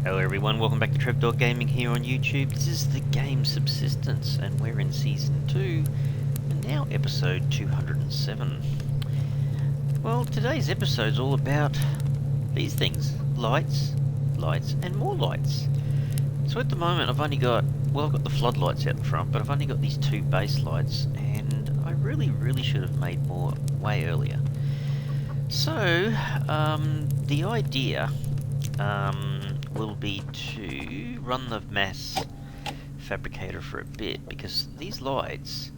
Hello everyone, welcome back to Trevdog Gaming here on YouTube. This is the game Subsistence and we're in Season 2 and now episode 207. Well, today's episode is all about these things. Lights, lights and more lights. So at the moment I've only got, well, I've got the floodlights out the front, but I've only got these two base lights and I really should have made more way earlier. So, the idea will be to run the mass fabricator for a bit, because these lights,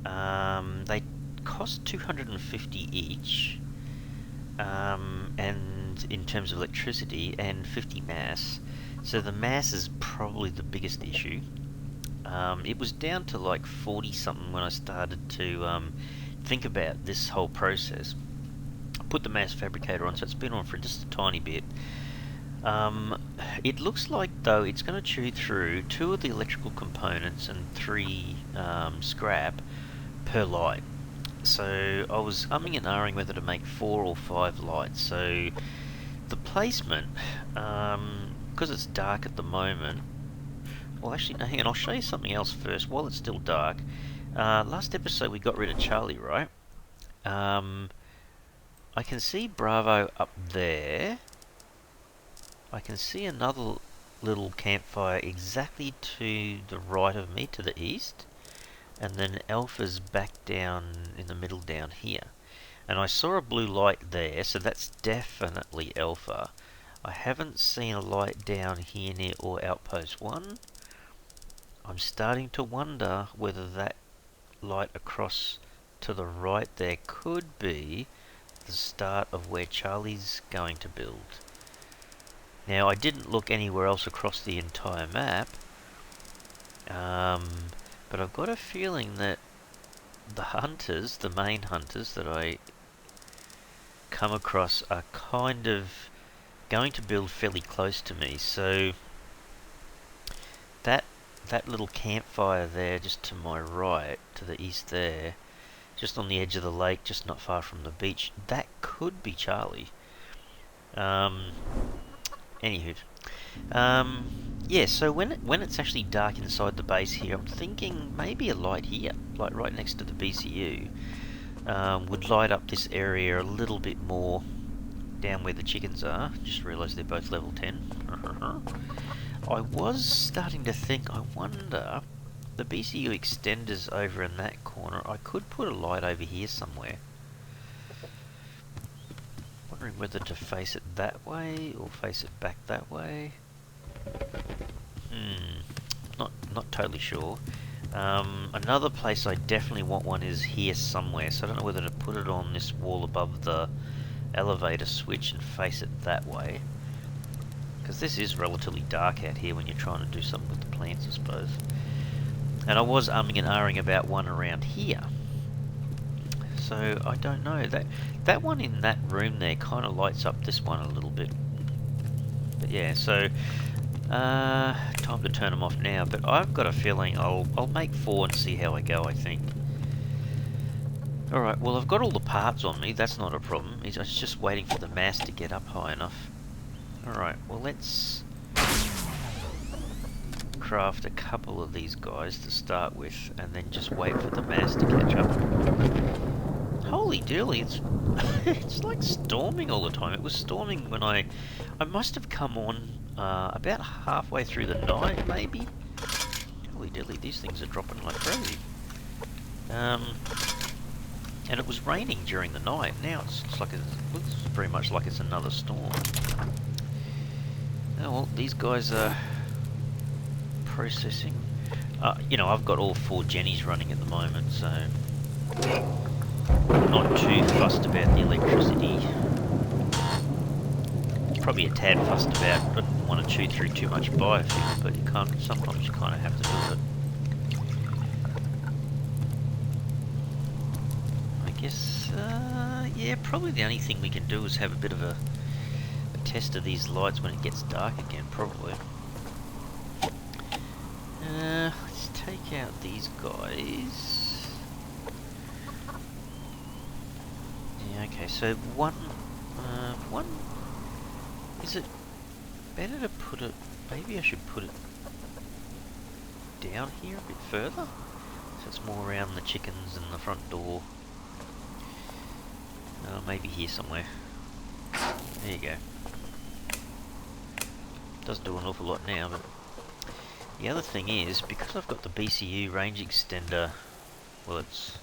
they cost 250 each, and in terms of electricity, and 50 mass. So the mass is probably the biggest issue. It was down to like 40 something when I started to think about this whole process. I put the mass fabricator on, so it's been on for just a tiny bit. It looks like, though, it's going to chew through 2 of the electrical components and 3 scrap per light. So I was umming and ahhing whether to make 4 or 5 lights. So the placement, because it's dark at the moment. Well, actually, no, hang on, I'll show you something else first while it's still dark. Last episode we got rid of Charlie, right? I can see Bravo up there. I can see another little campfire exactly to the right of me, to the east, and then Alpha's back down in the middle down here. And I saw a blue light there, so that's definitely Alpha. I haven't seen a light down here near or Outpost 1. I'm starting to wonder whether that light across to the right there could be the start of where Charlie's going to build. Now, I didn't look anywhere else across the entire map, but I've got a feeling that the hunters, the main hunters that I come across, are kind of going to build fairly close to me. So that little campfire there just to my right, to the east there, just on the edge of the lake, just not far from the beach, that could be Charlie. Anywho, yeah, so when it's actually dark inside the base here, I'm thinking maybe a light here, like right next to the BCU, would light up this area a little bit more down where the chickens are. Just realised they're both level 10. I was starting to think, I wonder, the BCU extenders over in that corner, I could put a light over here somewhere. Wondering whether to face it that way or face it back that way. Not totally sure. Another place I definitely want one is here somewhere, so I don't know whether to put it on this wall above the elevator switch and face it that way, because this is relatively dark out here when you're trying to do something with the plants, I suppose. And I was umming and ahhing about one around here. So I don't know, that one in that room there kind of lights up this one a little bit. But yeah, so time to turn them off now. But I've got a feeling I'll make 4 and see how I go, I think. All right, well, I've got all the parts on me. That's not a problem. I was just waiting for the mass to get up high enough. All right, well, let's craft a couple of these guys to start with, and then just wait for the mass to catch up. Holy dooly, it's like storming all the time. It was storming when I must have come on about halfway through the night, maybe. Holy dooly, these things are dropping like crazy. And it was raining during the night. Now it looks very much like it's another storm. Oh well, these guys are processing. You know, I've got all 4 Jennies running at the moment, so I'm not too fussed about the electricity. Probably a tad fussed about, I don't want to chew through too much biofuel, but you can't, sometimes you kind of have to do it. I guess, yeah, probably the only thing we can do is have a bit of a test of these lights when it gets dark again, probably. Let's take out these guys. Yeah, okay, so one, is it better to put it... Maybe I should put it down here a bit further, so it's more around the chickens and the front door. Maybe here somewhere. There you go. Doesn't do an awful lot now, but the other thing is, because I've got the BCU range extender, well, it's,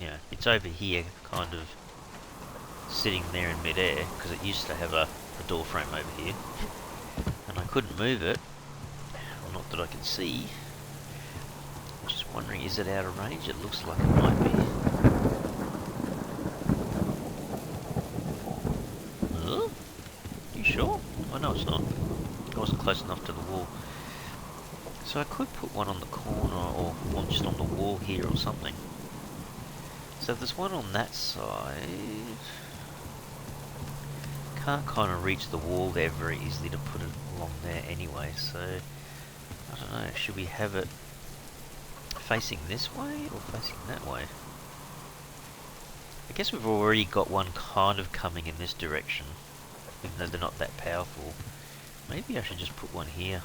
you know, it's over here, kind of sitting there in midair, because it used to have a door frame over here, and I couldn't move it, well, not that I can see. I'm just wondering, is it out of range? It looks like it might be. Huh? You sure? Oh no, it's not. I wasn't close enough to the wall. So I could put one on the corner, or one just on the wall here or something. So there's one on that side. Can't kind of reach the wall there very easily to put it along there anyway, so I don't know, should we have it facing this way or facing that way? I guess we've already got one kind of coming in this direction, even though they're not that powerful. Maybe I should just put one here,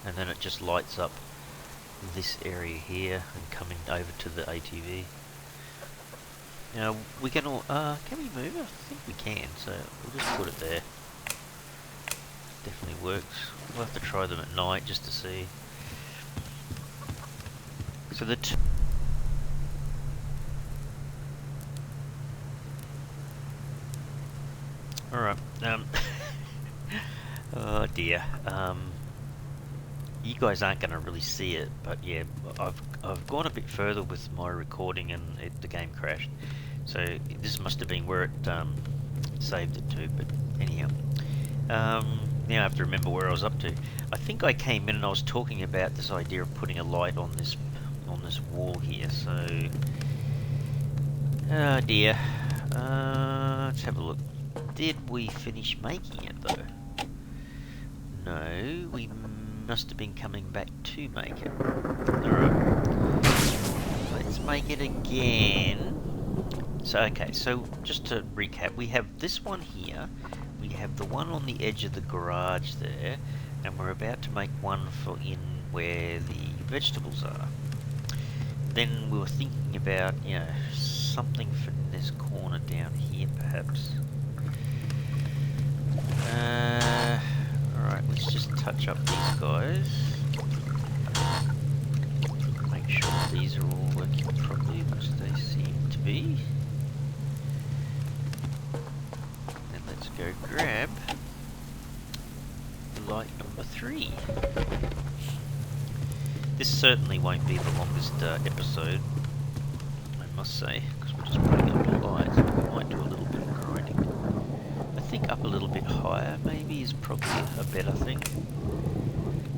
and then it just lights up this area here and coming over to the ATV. Now we can all, can we move it? I think we can, so we'll just put it there. Definitely works. We'll have to try them at night just to see. So the alright, oh dear, you guys aren't going to really see it, but yeah, I've gone a bit further with my recording and the game crashed. So this must have been where it saved it to, but anyhow. Now I have to remember where I was up to. I think I came in and I was talking about this idea of putting a light on this wall here, so... Oh dear. Let's have a look. Did we finish making it though? No, we must have been coming back to make it. Alright. Let's make it again. So, okay, so just to recap, we have this one here, we have the one on the edge of the garage there, and we're about to make one for in where the vegetables are. Then we were thinking about, you know, something for this corner down here perhaps. Alright, let's just touch up these guys. Make sure these are all working properly, which they seem to be. And let's go grab light number 3. This certainly won't be the longest episode, I must say, because we're just putting up the lights. We might do a little bit of grinding. I think up a little bit higher maybe is probably a better thing,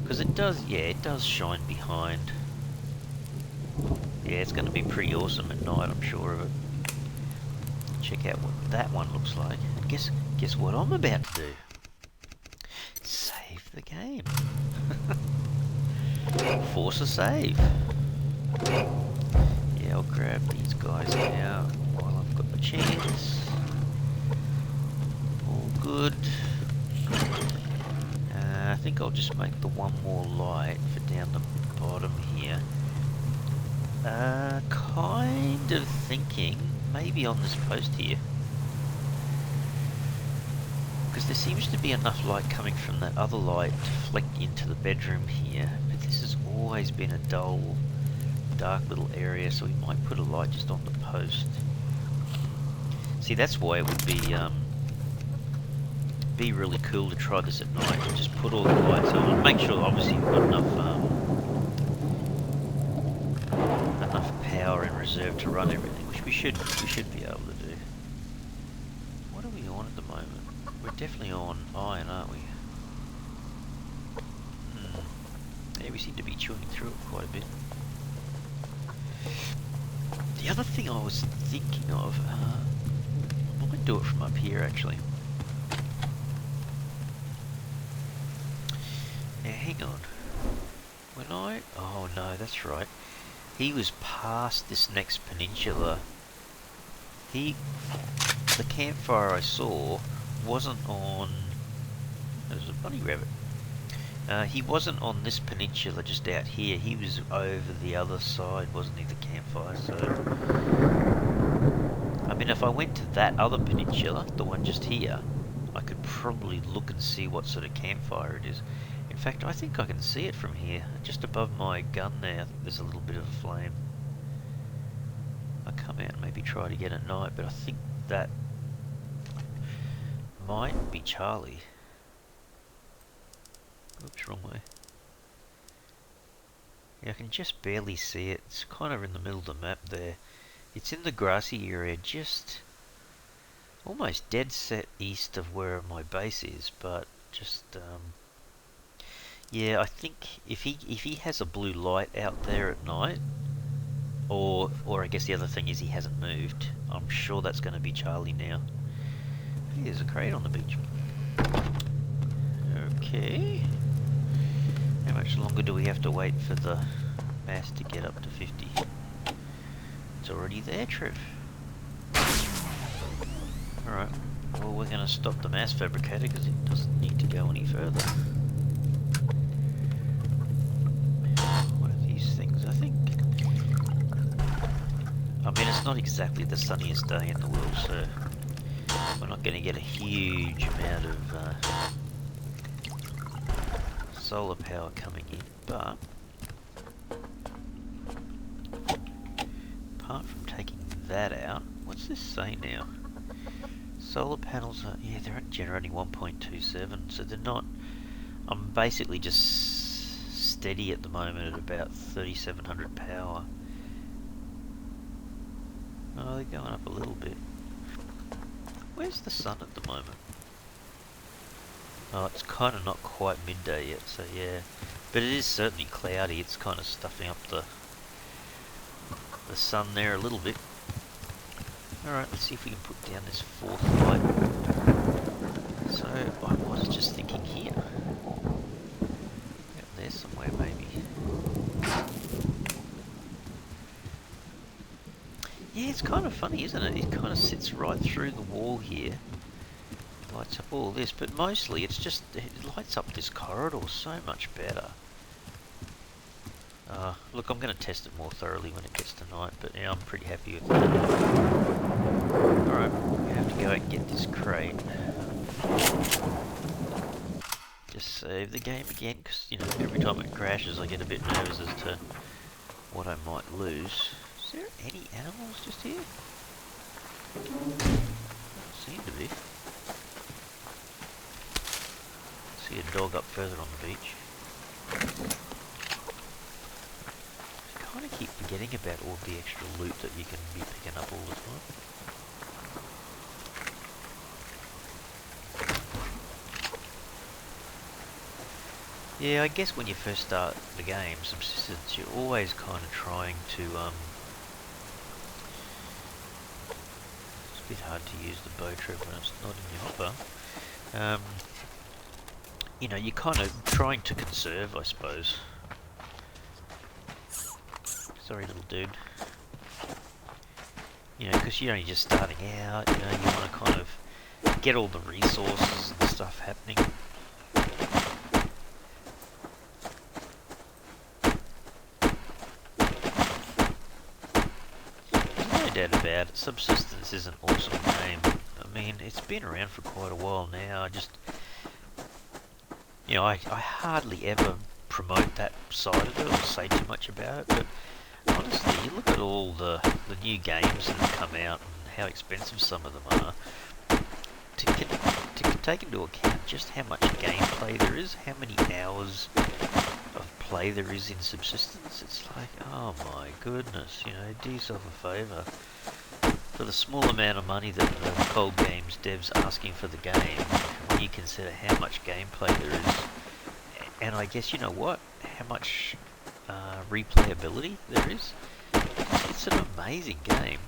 because it does, yeah, it does shine behind. Yeah, it's going to be pretty awesome at night, I'm sure of it. Check out what that one looks like. And guess what I'm about to do? Save the game. Force a save. Yeah, I'll grab these guys now while I've got the chance. All good. I think I'll just make the one more light for down the bottom here. Kind of thinking maybe on this post here, because there seems to be enough light coming from that other light to flick into the bedroom here, but this has always been a dull, dark little area, so we might put a light just on the post. See, that's why it would be really cool to try this at night, and just put all the lights on. Make sure obviously we've got enough power in reserve to run everything, which we should be able to do. What are we on at the moment? We're definitely on iron, aren't we? Yeah, we seem to be chewing through it quite a bit. The other thing I was thinking of, I might do it from up here actually. Now hang on. Oh no, that's right. He was past this next peninsula. The campfire I saw wasn't on There's a bunny rabbit. He wasn't on this peninsula just out here. He was over the other side, wasn't he, the campfire? So, I mean, if I went to that other peninsula, the one just here, I could probably look and see what sort of campfire it is. In fact, I think I can see it from here. Just above my gun there, I think there's a little bit of a flame. I'll come out and maybe try to get at night, but I think that might be Charlie. Oops, wrong way. Yeah, I can just barely see it. It's kind of in the middle of the map there. It's in the grassy area, just almost dead set east of where my base is, but just yeah, I think if he has a blue light out there at night, or I guess the other thing is he hasn't moved, I'm sure that's going to be Charlie now. Hey, there's a crate on the beach. Okay. How much longer do we have to wait for the mass to get up to 50? It's already there, Trev. Alright, well, we're going to stop the mass fabricator because it doesn't need to go any further. One of these things, I think. I mean, it's not exactly the sunniest day in the world, so we're not going to get a huge amount of solar power coming in, but apart from taking that out, what's this say now? Solar panels are, yeah, they're only generating 1.27, so they're not, I'm basically just steady at the moment at about 3700 power. Oh, they're going up a little bit. Where's the sun at the moment? Oh, it's kind of not quite midday yet, so yeah. But it is certainly cloudy. It's kind of stuffing up the sun there a little bit. Alright, let's see if we can put down this fourth light. So, I was just thinking here. Out there somewhere, maybe. Yeah, it's kind of funny, isn't it? It kind of sits right through the wall here. Lights up all this, but mostly it's just, it lights up this corridor so much better. Look, I'm going to test it more thoroughly when it gets to night, but yeah, I'm pretty happy with that. Alright, we have to go and get this crate. Just save the game again, because, you know, every time it crashes I get a bit nervous as to what I might lose. Is there any animals just here? Doesn't seem to be. See a dog up further on the beach. I kind of keep forgetting about all the extra loot that you can be picking up all the time. Yeah, I guess when you first start the game, Subsistence, you're always kind of trying to, it's a bit hard to use the bow trip when it's not in your hopper. You know, you're kind of trying to conserve, I suppose. Sorry, little dude. You know, because you're only just starting out, you know, you want to kind of get all the resources and stuff happening. There's no doubt about it, Subsistence is an awesome game. I mean, it's been around for quite a while now. You know, I hardly ever promote that side of it or say too much about it, but honestly, you look at all the new games that have come out and how expensive some of them are, to take into account just how much gameplay there is, how many hours of play there is in Subsistence, it's like, oh my goodness, you know, do yourself a favour. For the small amount of money that the Cold Games devs asking for the game, when you consider how much gameplay there is, and I guess, you know what, how much replayability there is, it's an amazing game.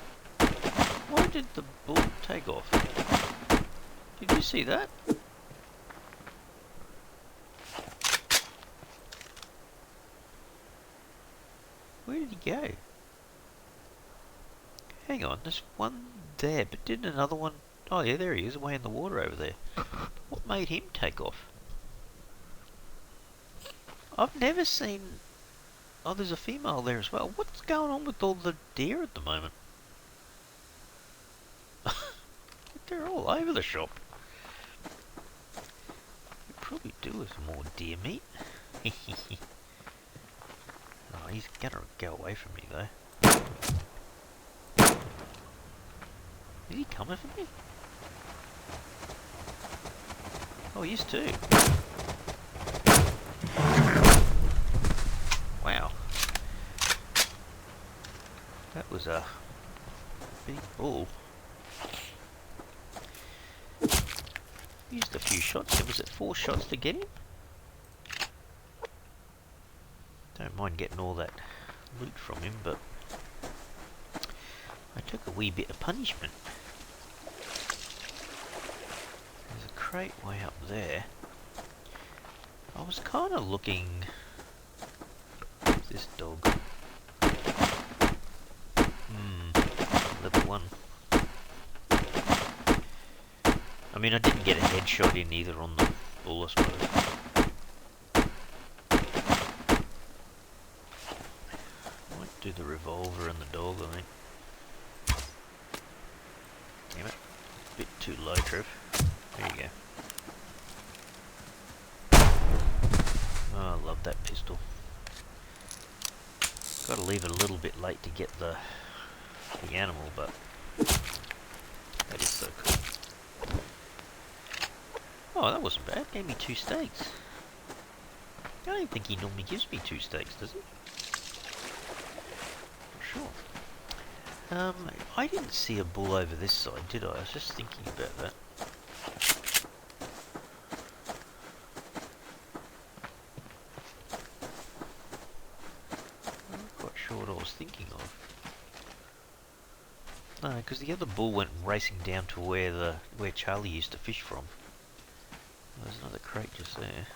Why did the bull take off? Did you see that? Where did he go? Hang on, there's one there, but didn't another one... Oh yeah, there he is, away in the water over there. What made him take off? I've never seen... Oh, there's a female there as well. What's going on with all the deer at the moment? They're all over the shop. We probably do with some more deer meat. Oh, he's gonna go away from me though. Is he coming for me? Oh, he is too. Wow. That was a big bull. Used a few shots. Was it 4 shots to get him? Don't mind getting all that loot from him, but I took a wee bit of punishment. There's a crate way up there. I was kind of looking... What's this dog? Level 1. I mean, I didn't get a headshot in either on the bull, I suppose. Might do the revolver and the dog, I think. Damn it. A bit too low, Trev. There you go. Oh, I love that pistol. Gotta leave it a little bit late to get the animal, but that is so cool. Oh, that wasn't bad. Gave me 2 steaks. I don't think he normally gives me 2 steaks, does he? Not sure. I didn't see a bull over this side, did I? I was just thinking about that. I'm not quite sure what I was thinking of. No, because the other bull went racing down to where Charlie used to fish from. There's another crate just there.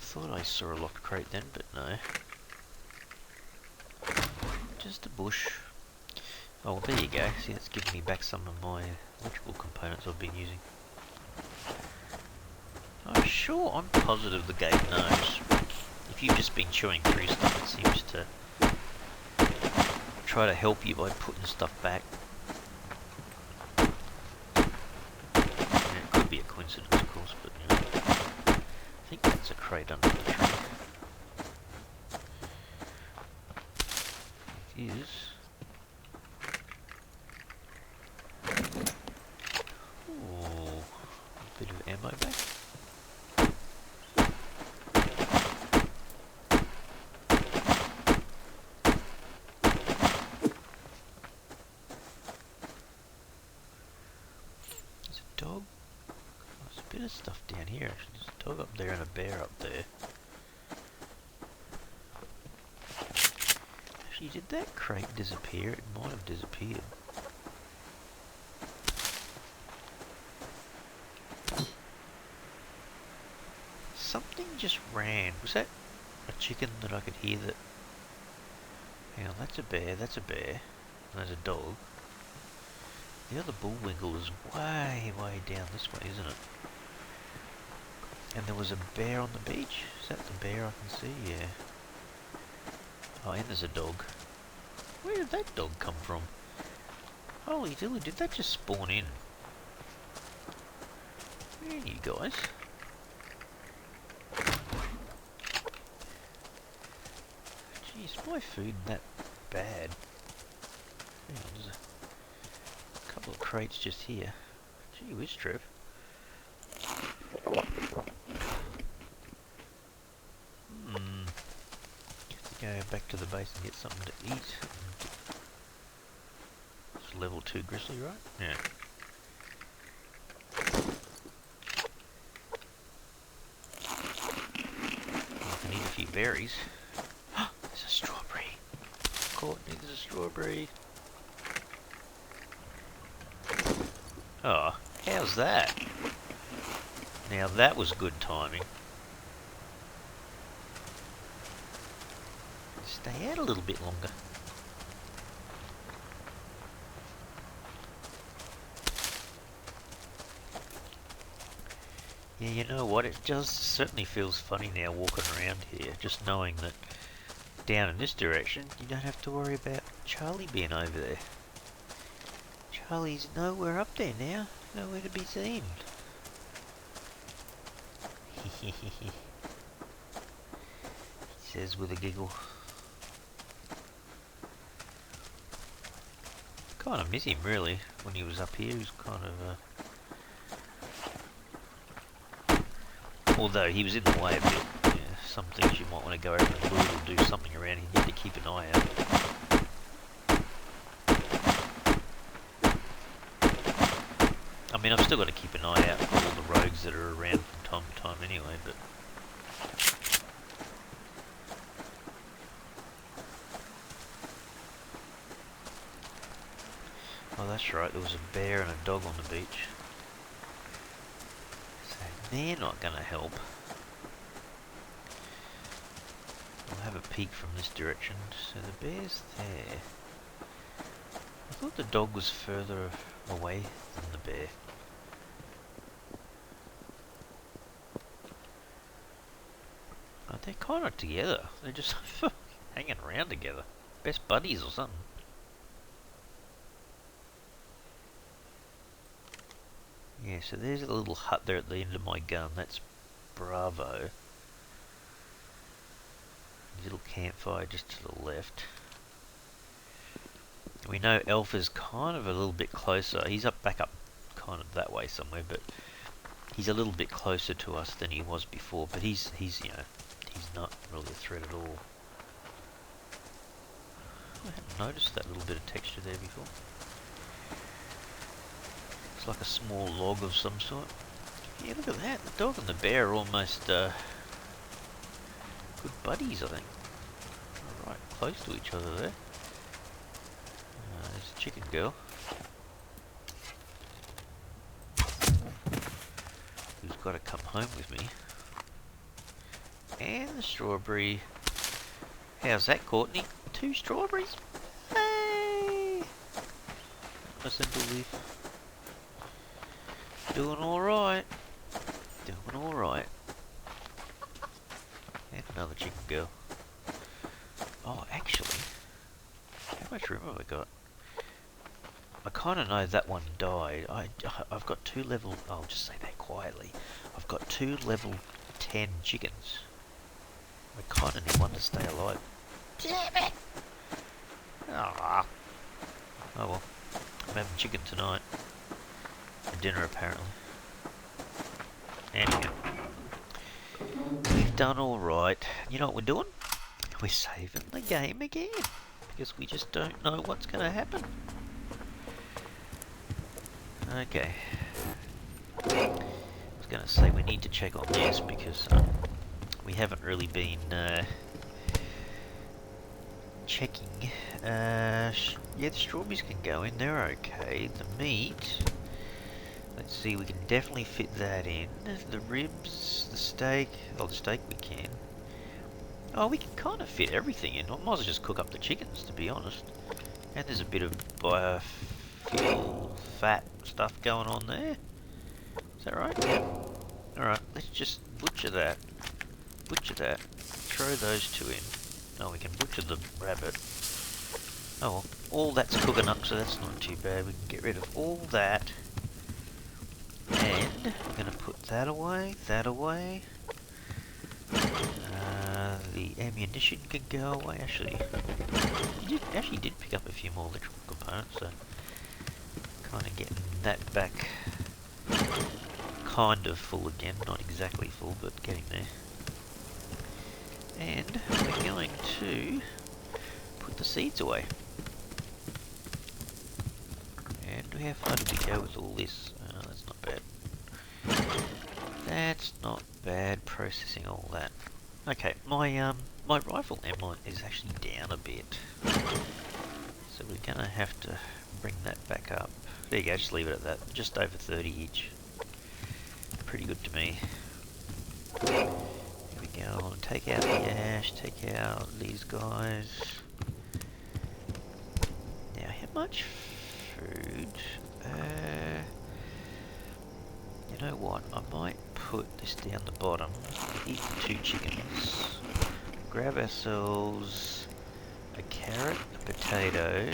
Thought I saw a locked crate then, but no. Just a bush. Oh, well, there you go. See, that's giving me back some of my electrical components I've been using. I'm sure, I'm positive the game knows. If you've just been chewing through stuff, it seems to try to help you by putting stuff back. Yeah, it could be a coincidence, of course, but you know. I think that's a crate under the tree. It is. Ooh, a bit of ammo back. Dog? There's a bit of stuff down here actually. There's a dog up there and a bear up there. Actually, did that crate disappear? It might have disappeared. Something just ran. Was that a chicken that I could hear that... Hang on, that's a bear, that's a bear. And there's a dog. The other bullwiggle is way, way down this way, isn't it? And there was a bear on the beach. Is that the bear I can see? Yeah. Oh, and there's a dog. Where did that dog come from? Holy dilly, did that just spawn in? Where are you guys? Jeez, my food that bad? Hang on, there's a couple of crates just here. Gee whiz, Trev. Go back to the base and get something to eat. It's level 2 grizzly, right? Yeah. I can eat a few berries. There's a strawberry. Courtney, there's a strawberry. Oh, how's that? Now that was good timing. Stay out a little bit longer. Yeah, you know what? It just certainly feels funny now walking around here, just knowing that down in this direction, you don't have to worry about Charlie being over there. Charlie's nowhere up there now, nowhere to be seen. He says with a giggle. Kind of miss him really when he was up here. He was kind of although he was in the way a bit. Yeah, some things you might want to go over and loot or do something around. You need to keep an eye out. I mean, I've still got to keep an eye out for all the rogues that are around from time to time anyway, but... Oh, that's right, there was a bear and a dog on the beach. So they're not going to help. I'll have a peek from this direction. So the bear's there. I thought the dog was further away than the bear. Oh, they're kind of together. They're just hanging around together. Best buddies or something. Yeah, so there's a little hut there at the end of my gun. That's Bravo. Little campfire just to the left. We know Alpha's kind of a little bit closer. He's back up kind of that way somewhere, but he's a little bit closer to us than he was before. But he's you know, he's not really a threat at all. I hadn't noticed that little bit of texture there before. It's like a small log of some sort. Yeah, look at that. The dog and the bear are almost good buddies, I think. Right close to each other there. There's a chicken girl. Who's got to come home with me. And the strawberry. How's that, Courtney? 2 strawberries? Hey! A simple leaf. Doing alright. Doing alright. And another chicken girl. Oh, actually, how much room have I got? I kind of know that one died. I've got 2 level... I'll just say that quietly. I've got 2 level 10 chickens. I kind of need one to stay alive. Damn it! Ah. Oh well. I'm having chicken tonight. For dinner, apparently. Anyhow. We've done alright. You know what we're doing? We're saving the game again. Because we just don't know what's going to happen. Okay. I was going to say we need to check on this because we haven't really been checking. Yeah, the strawberries can go in. They're okay. The meat... Let's see, we can definitely fit that in. The ribs, the steak... Oh, the steak we can. Oh, we can kind of fit everything in. I might as well just cook up the chickens, to be honest. And there's a bit of biofuel, fat stuff going on there. Is that right? Yeah. Alright, let's just butcher that. Butcher that. Throw those 2 in. Oh, we can butcher the rabbit. Oh, well, all that's cooking up, so that's not too bad. We can get rid of all that. And we're going to put that away, that away. The ammunition can go away. Actually, did pick up a few more electrical components, so kind of getting that back kind of full again. Not exactly full, but getting there. And we're going to put the seeds away. And how far did we go with all this? That's not bad. That's not bad, processing all that. Okay, my rifle ammo is actually down a bit. So we're gonna have to bring that back up. There you go, just leave it at that. Just over 30 each. Pretty good to me. Here we go, take out the ash, take out these guys. Now, how much food? You know what, I might put this down the bottom. Eat 2 chickens. Grab ourselves a carrot, a potato.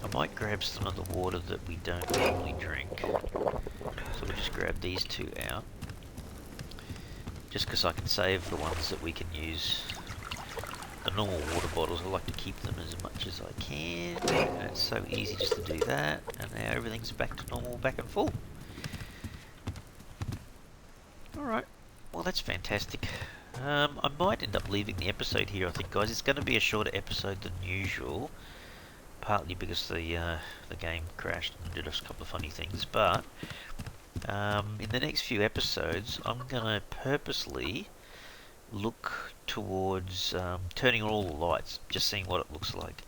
I might grab some of the water that we don't normally drink. So we'll just grab these 2 out. Just because I can save the ones that we can use. The normal water bottles, I like to keep them as much as I can. And it's so easy just to do that. And now everything's back to normal, back and full. Alright, well that's fantastic. I might end up leaving the episode here, I think, guys. It's going to be a shorter episode than usual. Partly because the game crashed and did us a couple of funny things. But in the next few episodes, I'm going to purposely look towards turning on all the lights, just seeing what it looks like.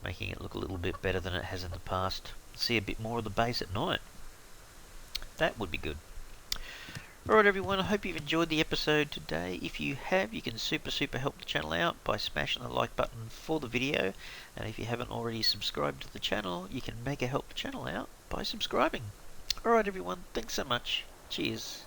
Making it look a little bit better than it has in the past. See a bit more of the base at night. That would be good. Alright everyone, I hope you've enjoyed the episode today. If you have, you can super help the channel out by smashing the like button for the video. And if you haven't already subscribed to the channel, you can mega help the channel out by subscribing. Alright everyone, thanks so much. Cheers.